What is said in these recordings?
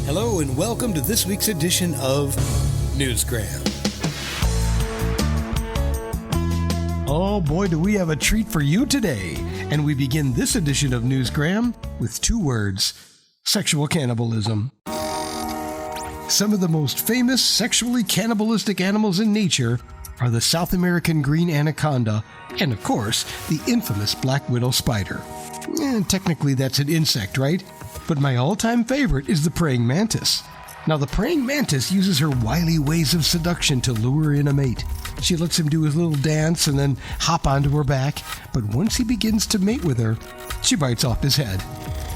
Hello and welcome to this week's edition of Newsgram. Oh boy, do we have a treat for you today. And we begin this edition of Newsgram with two words: sexual cannibalism. Some of the most famous sexually cannibalistic animals in nature are the South American green anaconda and, of course, the infamous black widow spider. Technically that's an insect, right? But my all-time favorite is the praying mantis. Now, the praying mantis uses her wily ways of seduction to lure in a mate. She lets him do his little dance and then hop onto her back, but once he begins to mate with her, she bites off his head.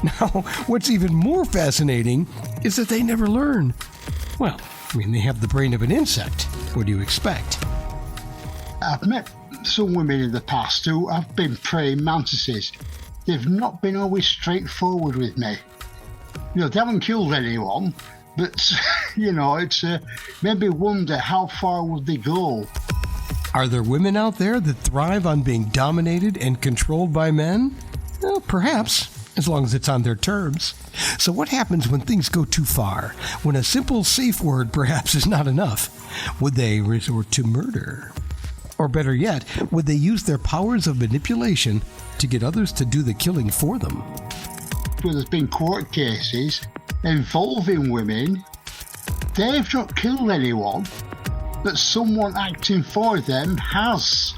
Now, what's even more fascinating is that they never learn. Well, they have the brain of an insect. What do you expect? I've met some women in the past who have been praying mantises. They've not been always straightforward with me. They haven't killed anyone, but, it's made me wonder how far would they go. Are there women out there that thrive on being dominated and controlled by men? Well, perhaps, as long as it's on their terms. So what happens when things go too far? When a simple safe word perhaps is not enough? Would they resort to murder? Or better yet, would they use their powers of manipulation to get others to do the killing for them? Well, there's been court cases involving women. They've not killed anyone, but someone acting for them has.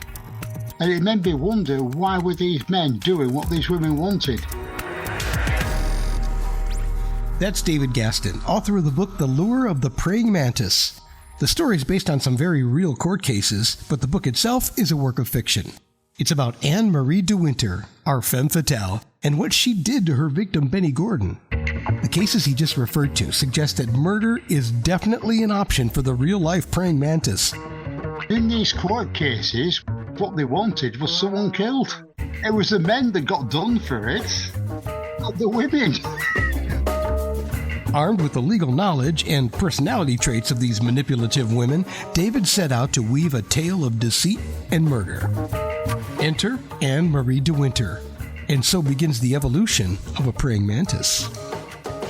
And it made me wonder, why were these men doing what these women wanted? That's David Gaston, author of the book The Lure of the Praying Mantis. The story is based on some very real court cases, but the book itself is a work of fiction. It's about Anne Marie de Winter, our femme fatale, and what she did to her victim Benny Gordon. The cases he just referred to suggest that murder is definitely an option for the real-life praying mantis. In these court cases, what they wanted was someone killed. It was the men that got done for it, not the women. Armed with the legal knowledge and personality traits of these manipulative women, David set out to weave a tale of deceit and murder. Enter Anne Marie de Winter, and so begins the evolution of a praying mantis.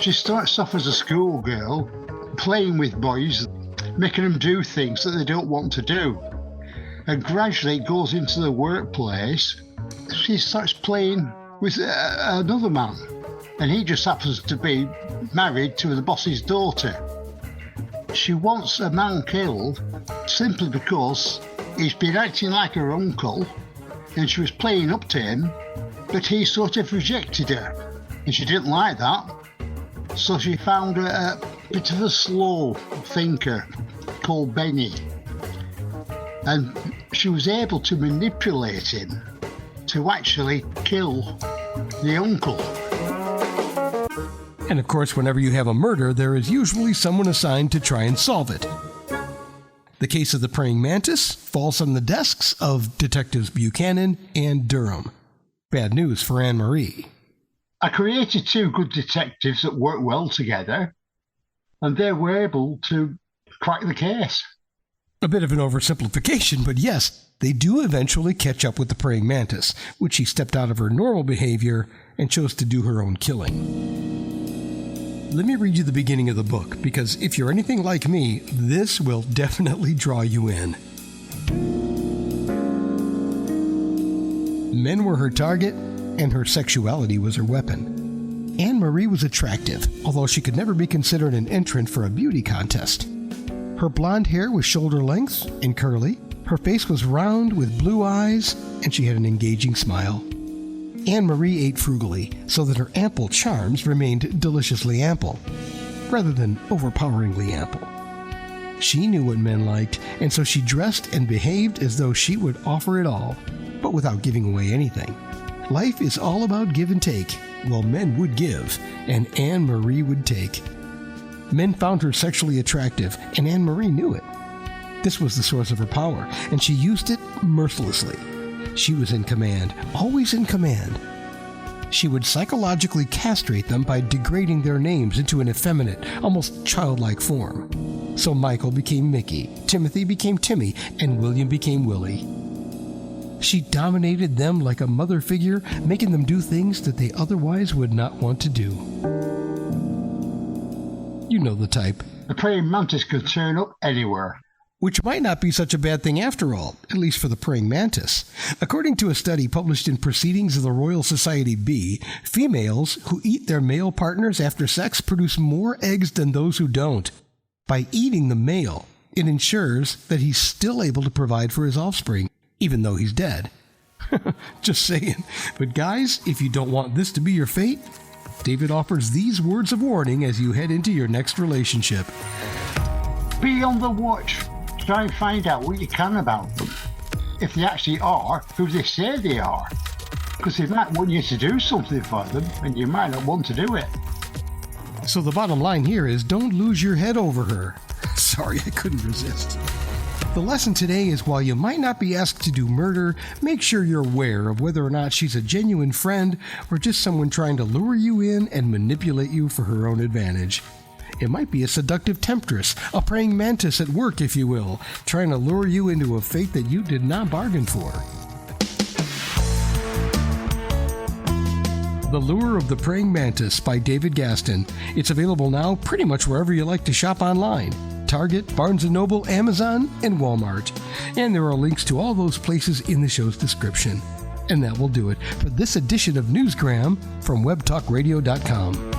She starts off as a schoolgirl, playing with boys, making them do things that they don't want to do. And gradually goes into the workplace. She starts playing with another man, and he just happens to be married to the boss's daughter. She wants a man killed simply because he's been acting like her uncle, and she was playing up to him, but he sort of rejected her, and she didn't like that. So she found a bit of a slow thinker called Benny, and she was able to manipulate him to actually kill the uncle. And of course, whenever you have a murder, there is usually someone assigned to try and solve it. The case of the praying mantis falls on the desks of Detectives Buchanan and Durham. Bad news for Anne Marie. I created two good detectives that work well together, and they were able to crack the case. A bit of an oversimplification, but yes, they do eventually catch up with the praying mantis, which she stepped out of her normal behavior and chose to do her own killing. Let me read you the beginning of the book, because if you're anything like me, this will definitely draw you in. Men were her target, and her sexuality was her weapon. Anne Marie was attractive, although she could never be considered an entrant for a beauty contest. Her blonde hair was shoulder length and curly, her face was round with blue eyes, and she had an engaging smile. Anne Marie ate frugally, so that her ample charms remained deliciously ample, rather than overpoweringly ample. She knew what men liked, and so she dressed and behaved as though she would offer it all, but without giving away anything. Life is all about give and take. Well, men would give, and Anne Marie would take. Men found her sexually attractive, and Anne Marie knew it. This was the source of her power, and she used it mercilessly. She was in command, always in command. She would psychologically castrate them by degrading their names into an effeminate, almost childlike form. So Michael became Mickey, Timothy became Timmy, and William became Willie. She dominated them like a mother figure, making them do things that they otherwise would not want to do. You know the type. The praying mantis can turn up anywhere. Which might not be such a bad thing after all, at least for the praying mantis. According to a study published in Proceedings of the Royal Society B, females who eat their male partners after sex produce more eggs than those who don't. By eating the male, it ensures that he's still able to provide for his offspring, even though he's dead. Just saying. But guys, if you don't want this to be your fate, David offers these words of warning as you head into your next relationship. Be on the watch. Try and find out what you can about them. If they actually are who they say they are. Because they might want you to do something for them, and you might not want to do it. So the bottom line here is don't lose your head over her. Sorry, I couldn't resist. The lesson today is while you might not be asked to do murder, make sure you're aware of whether or not she's a genuine friend or just someone trying to lure you in and manipulate you for her own advantage. It might be a seductive temptress, a praying mantis at work, if you will, trying to lure you into a fate that you did not bargain for. The Lure of the Praying Mantis by David Gaston. It's available now pretty much wherever you like to shop online. Target, Barnes & Noble, Amazon, and Walmart. And there are links to all those places in the show's description. And that will do it for this edition of Newsgram from WebTalkRadio.com.